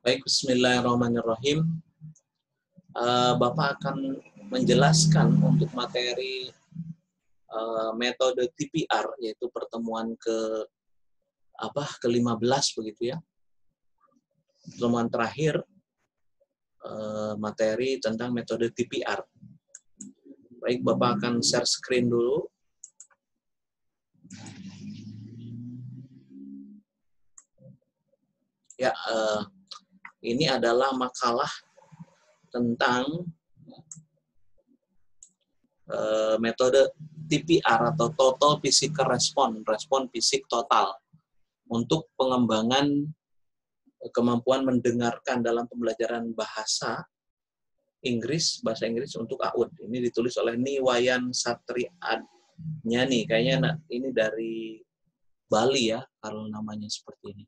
Baik, bismillahirrahmanirrahim. Bapak akan menjelaskan untuk materi metode TPR, yaitu pertemuan ke-15 begitu ya. Pertemuan terakhir materi tentang metode TPR. Baik, Bapak akan share screen dulu. Ya, ini adalah makalah tentang metode TPR atau Total Physical Response, respon fisik total untuk pengembangan kemampuan mendengarkan dalam pembelajaran bahasa Inggris untuk AUD. Ini ditulis oleh Niwayan Satrianyani. Kayaknya ini dari Bali ya, kalau namanya seperti ini.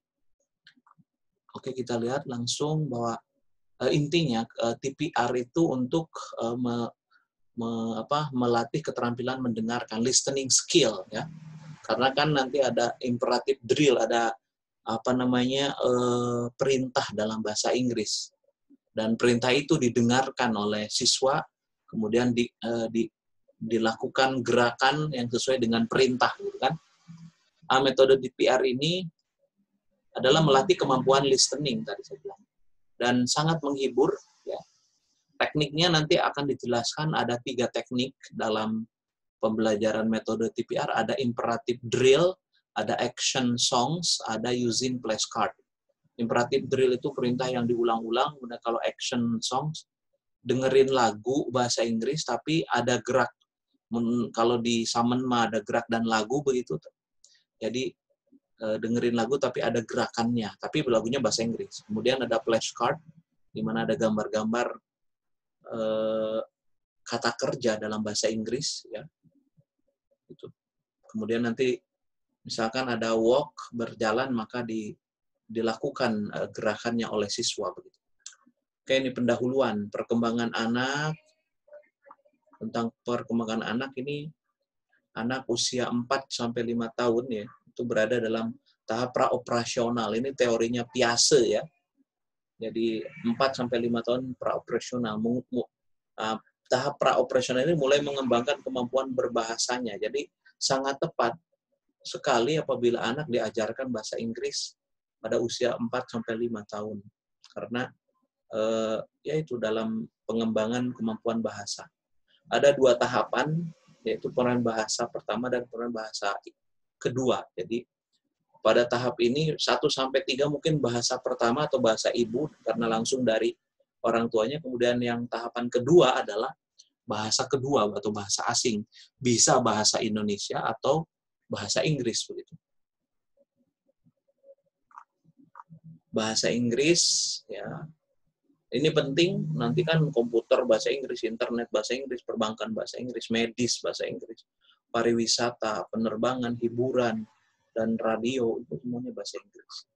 Oke, kita lihat langsung bahwa intinya TPR itu untuk melatih keterampilan mendengarkan, listening skill ya. Karena kan nanti ada imperatif drill, ada perintah dalam bahasa Inggris, dan perintah itu didengarkan oleh siswa, kemudian dilakukan gerakan yang sesuai dengan perintah, gitu kan. Metode TPR ini adalah melatih kemampuan listening tadi saya bilang, dan sangat menghibur ya. Tekniknya nanti akan dijelaskan, ada 3 teknik dalam pembelajaran metode TPR, ada imperatif drill, ada action songs, ada using flashcard. Imperatif drill itu perintah yang diulang-ulang, kemudian kalau action songs, dengerin lagu bahasa Inggris tapi ada gerak. Kalau di Summon mah ada gerak dan lagu begitu. Jadi dengerin lagu tapi ada gerakannya, tapi lagunya bahasa Inggris. Kemudian ada flashcard, di mana ada gambar-gambar kata kerja dalam bahasa Inggris ya. Gitu. Kemudian nanti misalkan ada walk, berjalan, maka dilakukan gerakannya oleh siswa begitu. Oke, ini pendahuluan perkembangan anak. Tentang perkembangan anak ini, anak usia 4-5 tahun ya, itu berada dalam tahap praoperasional. Ini teorinya Piaget ya. Jadi 4-5 tahun praoperasional. Tahap praoperasional ini mulai mengembangkan kemampuan berbahasanya. Jadi sangat tepat sekali apabila anak diajarkan bahasa Inggris pada usia 4-5 tahun. Karena yaitu dalam pengembangan kemampuan bahasa. Ada 2 tahapan, yaitu peran bahasa pertama dan peran bahasa kedua. Jadi pada tahap ini 1-3 mungkin bahasa pertama atau bahasa ibu karena langsung dari orang tuanya. Kemudian yang tahapan kedua adalah bahasa kedua atau bahasa asing. Bisa bahasa Indonesia atau bahasa Inggris begitu. Bahasa Inggris ya. Ini penting, nanti kan komputer bahasa Inggris, internet bahasa Inggris, perbankan bahasa Inggris, medis bahasa Inggris, pariwisata, penerbangan, hiburan, dan radio, itu semuanya bahasa Inggris.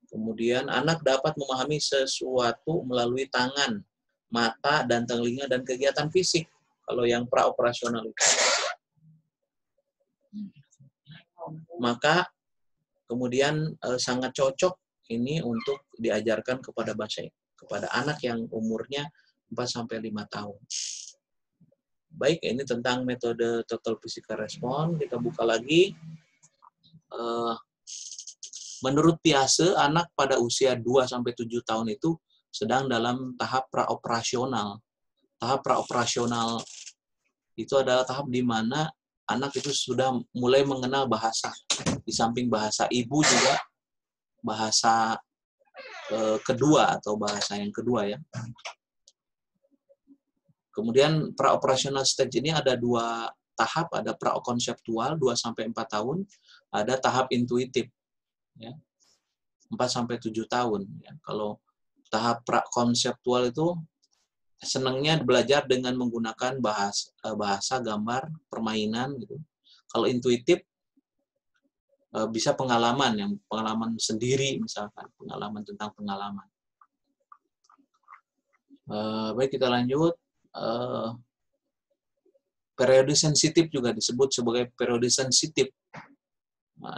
Kemudian anak dapat memahami sesuatu melalui tangan, mata, dan telinga, dan kegiatan fisik. Kalau yang praoperasional itu. Maka kemudian sangat cocok ini untuk diajarkan kepada anak yang umurnya 4-5 tahun. Baik, ini tentang metode Total Physical Response. Kita buka lagi. Menurut Piaget, anak pada usia 2-7 tahun itu sedang dalam tahap praoperasional. Tahap praoperasional itu adalah tahap di mana anak itu sudah mulai mengenal bahasa. Di samping bahasa ibu juga bahasa kedua atau bahasa yang kedua ya. Kemudian praoperasional stage ini ada 2 tahap, ada prakonseptual 2-4 tahun, ada tahap intuitif ya. 4-7 tahun ya. Kalau tahap prakonseptual itu senangnya belajar dengan menggunakan bahasa, gambar, permainan gitu. Kalau intuitif bisa pengalaman sendiri, misalkan pengalaman tentang pengalaman. Baik, kita lanjut. Periode sensitif juga disebut sebagai periode sensitif.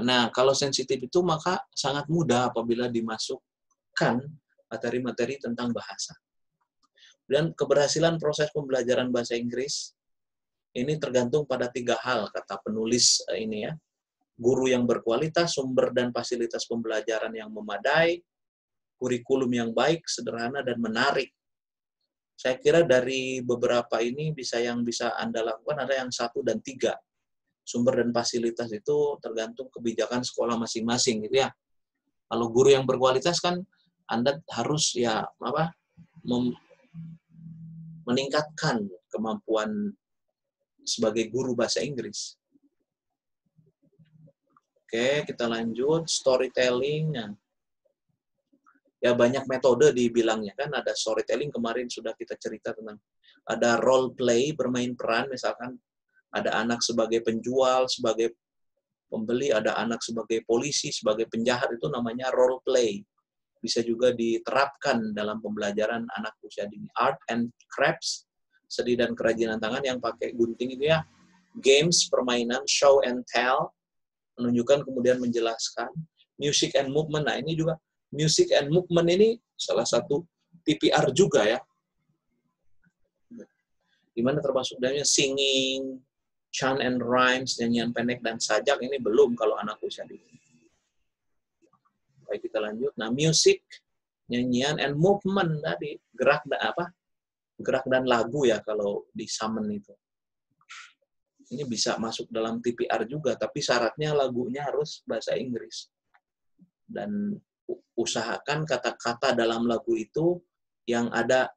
Nah, kalau sensitif itu maka sangat mudah apabila dimasukkan materi-materi tentang bahasa. Dan keberhasilan proses pembelajaran bahasa Inggris ini tergantung pada 3 hal, kata penulis ini ya. Guru yang berkualitas, sumber dan fasilitas pembelajaran yang memadai, kurikulum yang baik, sederhana, dan menarik. Saya kira dari beberapa ini bisa Anda lakukan ada yang 1 dan 3. Sumber dan fasilitas itu tergantung kebijakan sekolah masing-masing gitu ya. Kalau guru yang berkualitas kan Anda harus meningkatkan kemampuan sebagai guru bahasa Inggris. Oke, kita lanjut. Storytelling. Ya banyak metode dibilangnya kan. Ada storytelling, kemarin sudah kita cerita tentang. Ada role play, bermain peran. Misalkan ada anak sebagai penjual, sebagai pembeli, ada anak sebagai polisi, sebagai penjahat. Itu namanya role play. Bisa juga diterapkan dalam pembelajaran anak usia dini. Art and crafts, seni dan kerajinan tangan yang pakai gunting itu ya. Games, permainan, show and tell, menunjukkan kemudian menjelaskan. Music and movement, nah ini juga music and movement ini salah satu TPR juga ya. Dimana termasuk dalamnya singing, chant and rhymes, nyanyian pendek dan sajak, ini belum kalau anak usia dini. Baik, kita lanjut. Nah, music, nyanyian, and movement tadi, gerak dan lagu ya kalau di summon itu. Ini bisa masuk dalam TPR juga, tapi syaratnya lagunya harus bahasa Inggris. Dan usahakan kata-kata dalam lagu itu yang ada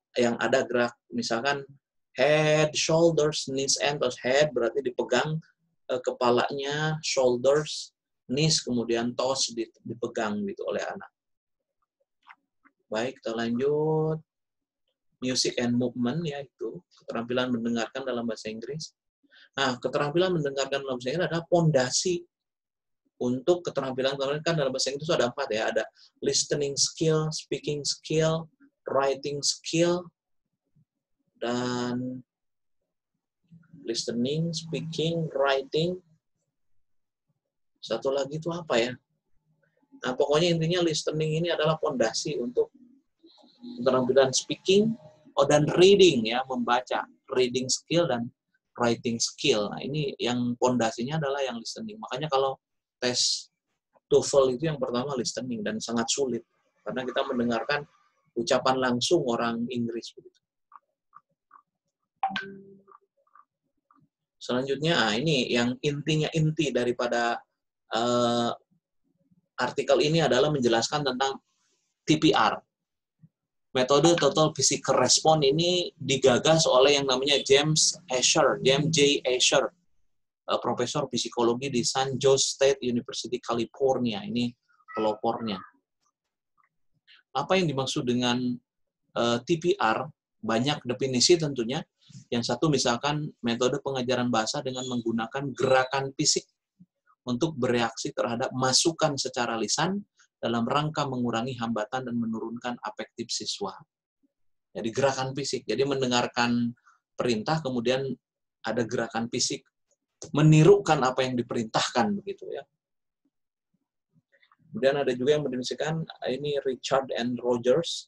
gerak, misalkan head, shoulders, knees, and toes. Head berarti dipegang kepalanya, shoulders, knees, kemudian toes dipegang gitu oleh anak. Baik, kita lanjut. Music and movement, yaitu keterampilan mendengarkan dalam bahasa Inggris. Nah, keterampilan mendengarkan dalam bahasa Inggris adalah pondasi untuk keterampilan kan dalam bahasa Inggris itu ada 4 ya. Ada listening skill, speaking skill, writing skill, dan listening, speaking, writing. Satu lagi itu apa ya? Nah, pokoknya intinya listening ini adalah pondasi untuk keterampilan speaking dan reading ya, membaca, reading skill dan writing skill. Nah, ini yang pondasinya adalah yang listening. Makanya kalau tes TOEFL itu yang pertama listening dan sangat sulit karena kita mendengarkan ucapan langsung orang Inggris begitu. Selanjutnya, ini yang inti daripada artikel ini adalah menjelaskan tentang TPR. Metode Total Physical Response ini digagas oleh yang namanya James J. Asher, profesor psikologi di San Jose State University, California. Ini pelopornya. Apa yang dimaksud dengan TPR? Banyak definisi tentunya. Yang satu misalkan metode pengajaran bahasa dengan menggunakan gerakan fisik untuk bereaksi terhadap masukan secara lisan dalam rangka mengurangi hambatan dan menurunkan afektif siswa. Jadi gerakan fisik. Jadi mendengarkan perintah kemudian ada gerakan fisik menirukan apa yang diperintahkan begitu ya. Kemudian ada juga yang mendefinisikan ini Richard and Rogers.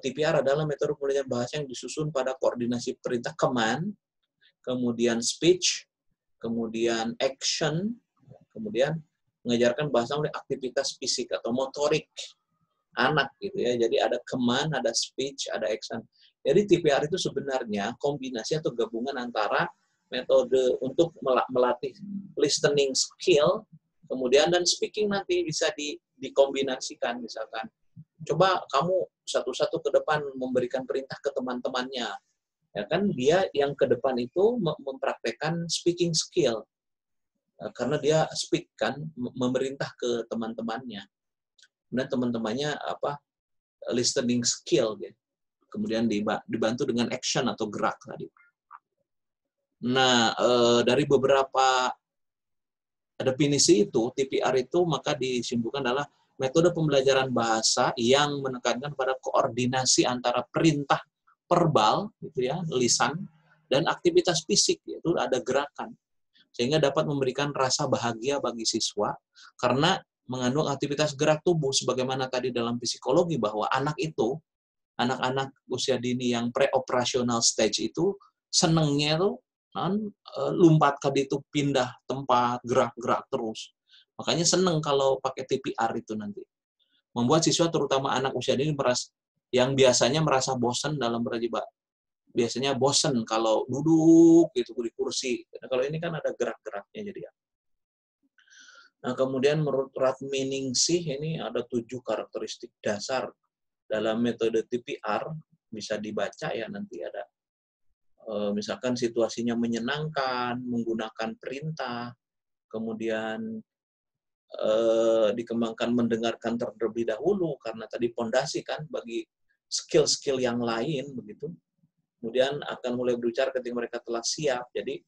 TPR adalah metode pembelajaran bahasa yang disusun pada koordinasi perintah command, kemudian speech, kemudian action, kemudian mengajarkan bahasa melalui aktivitas fisik atau motorik anak gitu ya. Jadi ada command, ada speech, ada action. Jadi TPR itu sebenarnya kombinasi atau gabungan antara metode untuk melatih listening skill, kemudian dan speaking nanti bisa dikombinasikan. Misalkan, coba kamu satu-satu ke depan memberikan perintah ke teman-temannya. Ya kan, dia yang ke depan itu mempraktekkan speaking skill. Karena dia speak kan, memerintah ke teman-temannya. Kemudian teman-temannya listening skill gitu. Kemudian dibantu dengan action atau gerak tadi. Nah, dari beberapa definisi itu, TPR itu maka disimpulkan adalah metode pembelajaran bahasa yang menekankan pada koordinasi antara perintah verbal, gitu ya, lisan, dan aktivitas fisik, yaitu ada gerakan, sehingga dapat memberikan rasa bahagia bagi siswa karena mengandung aktivitas gerak tubuh sebagaimana tadi dalam psikologi bahwa anak-anak usia dini yang pre-operational stage itu senengnya tuh kan lompat ke itu, pindah tempat, gerak-gerak terus. Makanya seneng kalau pakai TPR itu nanti. Membuat siswa terutama anak usia dini yang biasanya merasa bosan dalam belajar, biasanya bosan kalau duduk gitu di kursi. Nah, kalau ini kan ada gerak-geraknya jadi ya. Nah, kemudian menurut Ratminingsih ini ada 7 karakteristik dasar dalam metode TPR, bisa dibaca ya, nanti ada misalkan situasinya menyenangkan, menggunakan perintah, kemudian dikembangkan mendengarkan terlebih dahulu karena tadi pondasi kan bagi skill-skill yang lain begitu. Kemudian akan mulai berbicara ketika mereka telah siap. Jadi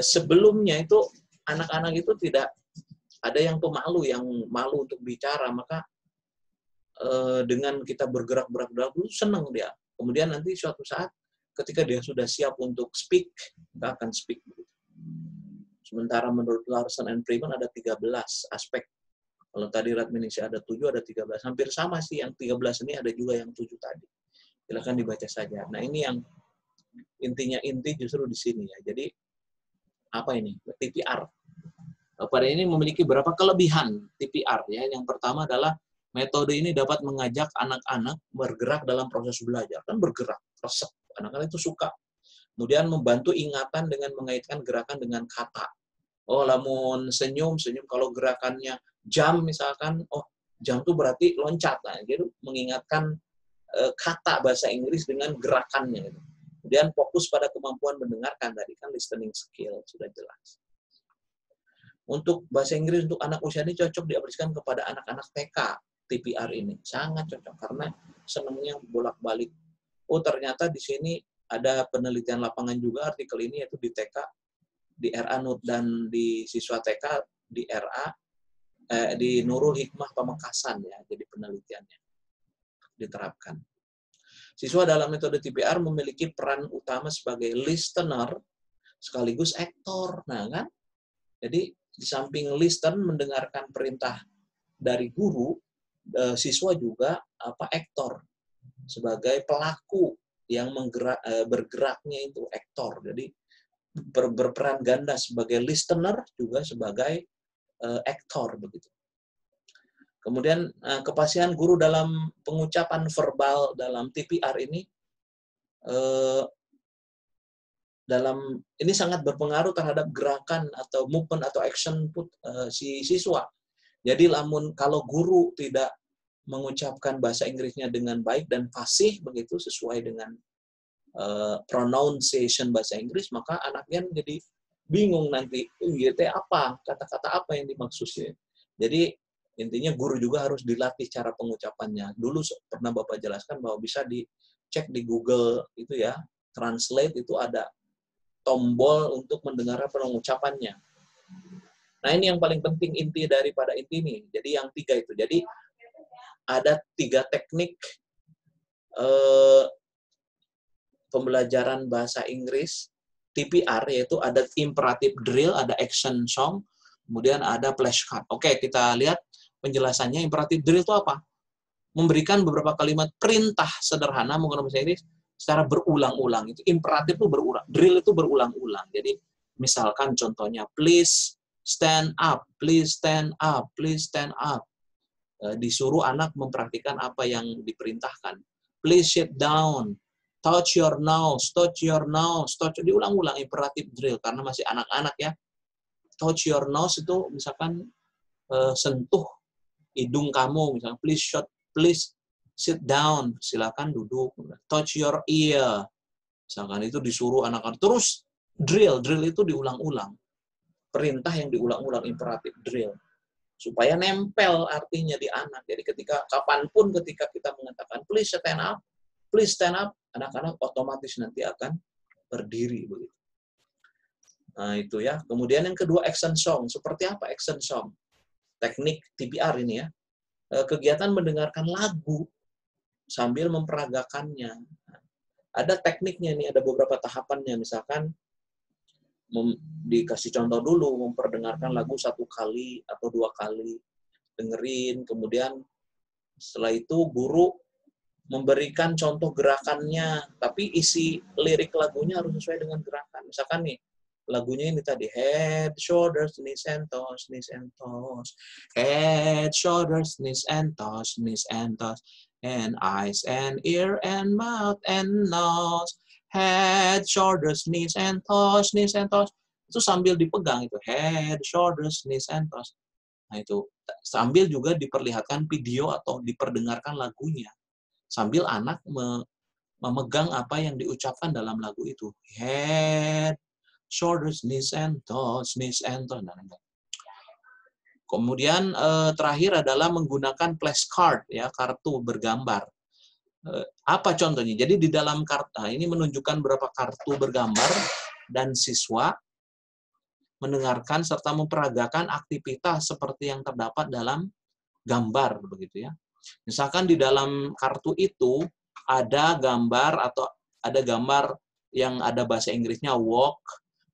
sebelumnya itu anak-anak itu tidak ada yang pemalu, yang malu untuk bicara, maka dengan kita bergerak-gerak dulu senang dia. Kemudian nanti suatu saat ketika dia sudah siap untuk speak, dia akan speak. Sementara menurut Larson and Freeman ada 13 aspek. Kalau tadi Ratminingsih ada 7, ada 13. Hampir sama sih, yang 13 ini ada juga yang 7 tadi. Silakan dibaca saja. Nah, ini yang inti justru di sini ya. Jadi apa ini? TPR. Pada ini memiliki beberapa kelebihan TPR ya. Yang pertama adalah metode ini dapat mengajak anak-anak bergerak dalam proses belajar. Kan bergerak, resep. Anak-anak itu suka. Kemudian membantu ingatan dengan mengaitkan gerakan dengan kata. Oh, lamun senyum kalau gerakannya jam misalkan, oh jam itu berarti loncat. Nah, jadi mengingatkan kata bahasa Inggris dengan gerakannya. Kemudian fokus pada kemampuan mendengarkan, tadi kan listening skill sudah jelas. Untuk bahasa Inggris untuk anak usia ini cocok diaplikasikan kepada anak-anak TK. TPR ini sangat cocok karena senangnya bolak-balik. Oh, ternyata di sini ada penelitian lapangan juga artikel ini, yaitu di TK, di RA Nut, dan di siswa TK di RA di Nurul Hikmah Pamekasan ya. Jadi penelitiannya diterapkan. Siswa dalam metode TPR memiliki peran utama sebagai listener sekaligus aktor. Nah, kan? Jadi di samping listen, mendengarkan perintah dari guru, siswa juga aktor sebagai pelaku yang bergeraknya itu aktor. Jadi berperan ganda sebagai listener juga sebagai aktor begitu. Kemudian kepastian guru dalam pengucapan verbal dalam TPR ini ini sangat berpengaruh terhadap gerakan atau movement atau action si siswa. Jadi kalau guru tidak mengucapkan bahasa Inggrisnya dengan baik dan fasih begitu sesuai dengan pronunciation bahasa Inggris, maka anaknya jadi bingung nanti apa, kata-kata apa yang dimaksudnya. Jadi intinya guru juga harus dilatih cara pengucapannya. Dulu pernah Bapak jelaskan bahwa bisa dicek di Google itu ya, Translate itu ada tombol untuk mendengar pengucapannya. Nah, ini yang paling penting inti daripada inti ini. Jadi yang 3 itu. Jadi ada 3 teknik pembelajaran bahasa Inggris TPR, yaitu ada imperative drill, ada action song, kemudian ada flashcard. Oke, kita lihat penjelasannya. Imperative drill itu apa? Memberikan beberapa kalimat perintah sederhana menggunakan bahasa Inggris secara berulang-ulang. Itu imperatif itu berulang, drill itu berulang-ulang. Jadi misalkan contohnya, please stand up, please stand up, please stand up. Disuruh anak mempraktikkan apa yang diperintahkan. Please sit down, touch your nose, touch your nose, touch, diulang-ulang imperatif drill karena masih anak-anak ya. Touch your nose itu misalkan sentuh hidung kamu, misalkan please sit down, silakan duduk. Touch your ear, misalkan itu disuruh anak-anak. Terus drill itu diulang-ulang. Perintah yang diulang-ulang, imperatif drill. Supaya nempel artinya di anak. Jadi kapanpun ketika kita mengatakan please stand up, anak-anak otomatis nanti akan berdiri begitu. Nah, itu ya. Kemudian yang kedua, action song. Seperti apa action song? Teknik TPR ini ya. Kegiatan mendengarkan lagu sambil memperagakannya. Ada tekniknya nih, ada beberapa tahapannya. Misalkan dikasih contoh dulu, memperdengarkan lagu 1 kali atau 2 kali. dengerin, kemudian setelah itu guru memberikan contoh gerakannya, tapi isi lirik lagunya harus sesuai dengan gerakan. Misalkan nih, lagunya ini tadi, head, shoulders, knees and toes, knees and toes. Head, shoulders, knees and toes, knees and toes. And eyes and ear and mouth and nose. Head, shoulders, knees and toes, knees and toes. Itu sambil dipegang itu, head, shoulders, knees and toes. Nah itu sambil juga diperlihatkan video atau diperdengarkan lagunya. Sambil anak memegang apa yang diucapkan dalam lagu itu. Head, shoulders, knees and toes, knees and toes. Kemudian terakhir adalah menggunakan flashcard, ya, kartu bergambar. Apa contohnya? Jadi di dalam kartu ini menunjukkan beberapa kartu bergambar dan siswa mendengarkan serta memperagakan aktivitas seperti yang terdapat dalam gambar, begitu ya. Misalkan di dalam kartu itu ada gambar atau ada gambar yang ada bahasa Inggrisnya walk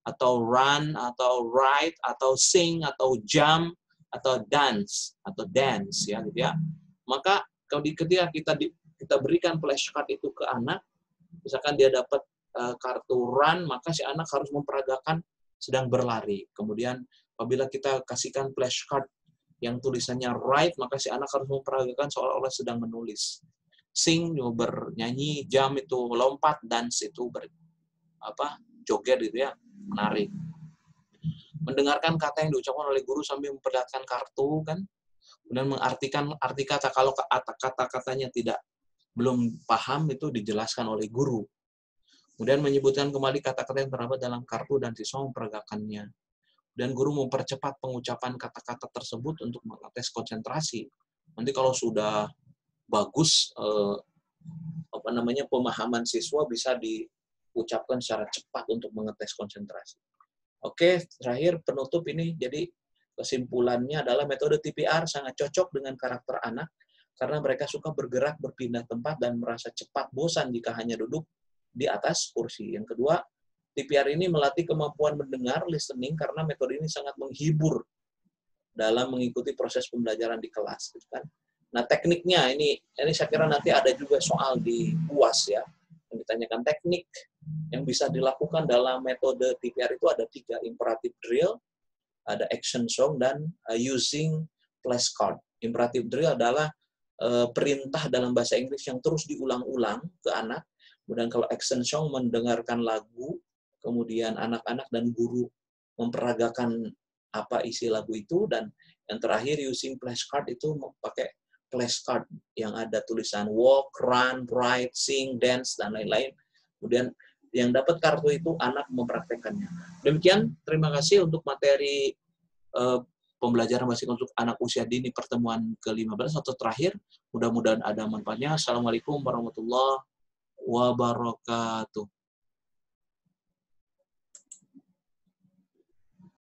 atau run atau write atau sing atau jump atau dance ya gitu ya. Maka ketika kita berikan flashcard itu ke anak, misalkan dia dapat kartu run, maka si anak harus memperagakan sedang berlari. Kemudian apabila kita kasihkan flashcard yang tulisannya write, maka si anak harus memperagakan seolah-olah sedang menulis. Sing bernyanyi, jump itu lompat, dance itu joget gitu ya, menari. Mendengarkan kata yang diucapkan oleh guru sambil memperlihatkan kartu kan, kemudian mengartikan arti kata. Kalau kata-katanya belum paham itu dijelaskan oleh guru. Kemudian menyebutkan kembali kata-kata yang terdapat dalam kartu dan siswa memperagakannya. Dan guru mempercepat pengucapan kata-kata tersebut untuk mengetes konsentrasi. Nanti kalau sudah bagus pemahaman siswa bisa diucapkan secara cepat untuk mengetes konsentrasi. Oke, terakhir penutup ini, jadi kesimpulannya adalah metode TPR sangat cocok dengan karakter anak karena mereka suka bergerak, berpindah tempat, dan merasa cepat bosan jika hanya duduk di atas kursi. Yang kedua, TPR ini melatih kemampuan mendengar, listening, karena metode ini sangat menghibur dalam mengikuti proses pembelajaran di kelas. Gitu kan. Nah, tekniknya ini saya kira nanti ada juga soal di UAS ya, yang ditanyakan teknik yang bisa dilakukan dalam metode TPR itu ada 3, imperative drill, ada action song, dan using flashcard. Imperative drill adalah perintah dalam bahasa Inggris yang terus diulang-ulang ke anak. Kemudian kalau action song mendengarkan lagu, kemudian anak-anak dan guru memperagakan apa isi lagu itu, dan yang terakhir using flashcard itu pakai flashcard yang ada tulisan walk, run, write, sing, dance, dan lain-lain. Kemudian yang dapat kartu itu anak mempraktekannya. Demikian, terima kasih untuk materi pembelajaran basic untuk anak usia dini pertemuan ke-15 atau terakhir. Mudah-mudahan ada manfaatnya. Assalamualaikum warahmatullahi wabarakatuh.